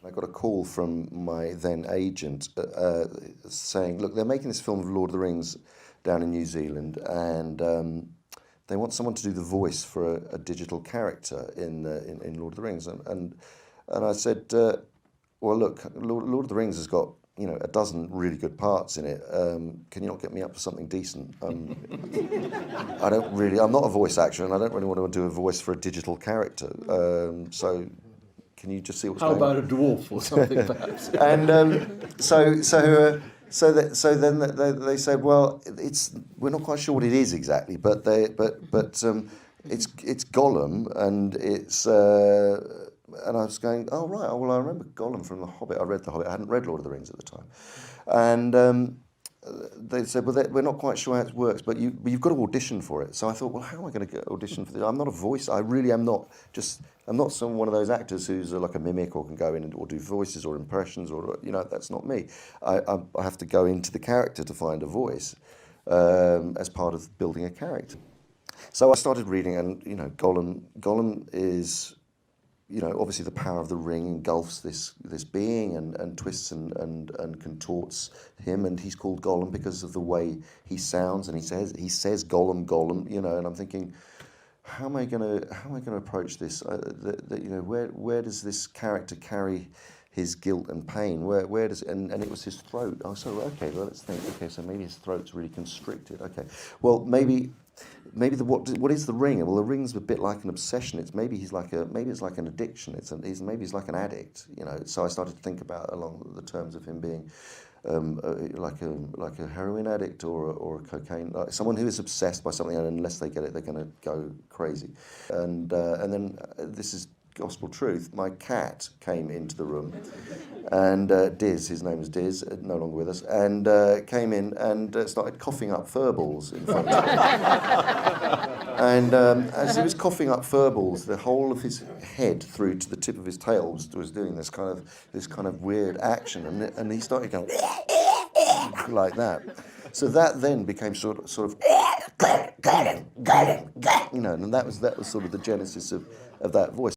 I got a call from my then agent saying, look, they're making this film of Lord of the Rings down in New Zealand, and they want someone to do the voice for a digital character in Lord of the Rings. And I said, well, look, Lord of the Rings has got, you know, a dozen really good parts in it. Can you not get me up for something decent? I'm not a voice actor, and I don't really want to do a voice for a digital character. So can you just see what's going on? How about a dwarf or something, perhaps? And so then they said, well, we're not quite sure what it is exactly, but it's Gollum, and it's. And I was going, oh, right, well, I remember Gollum from The Hobbit. I read The Hobbit. I hadn't read Lord of the Rings at the time. And they said, well, we're not quite sure how it works, but you've got to audition for it. So I thought, well, how am I going to audition for this? I'm not a voice. I really am not I'm not one of those actors who's like a mimic or can go in or do voices or impressions or, you know, that's not me. I have to go into the character to find a voice as part of building a character. So I started reading, and, you know, Gollum is... You know, obviously the power of the ring engulfs this being and twists and contorts him, and he's called Gollum because of the way he sounds, and he says Gollum, you know. And I'm thinking, how am I going to approach this? You know, where does this character carry his guilt and pain? Where does and it was his throat. Oh, so okay, well, let's think. Okay, so maybe his throat's really constricted. Okay, well maybe what is the ring? Well, the ring's a bit like an obsession. Maybe it's like an addiction. Maybe he's like an addict. You know. So I started to think about along the terms of him being like a heroin addict or a cocaine, like someone who is obsessed by something, and unless they get it, they're going to go crazy. And then this is gospel truth. My cat came into the room, and Diz, his name is Diz, no longer with us, and came in and started coughing up fur balls in front of me. And as he was coughing up fur balls, the whole of his head through to the tip of his tail was doing this kind of weird action, and he started going like that. So that then became sort of you know, and that was sort of the genesis of that voice.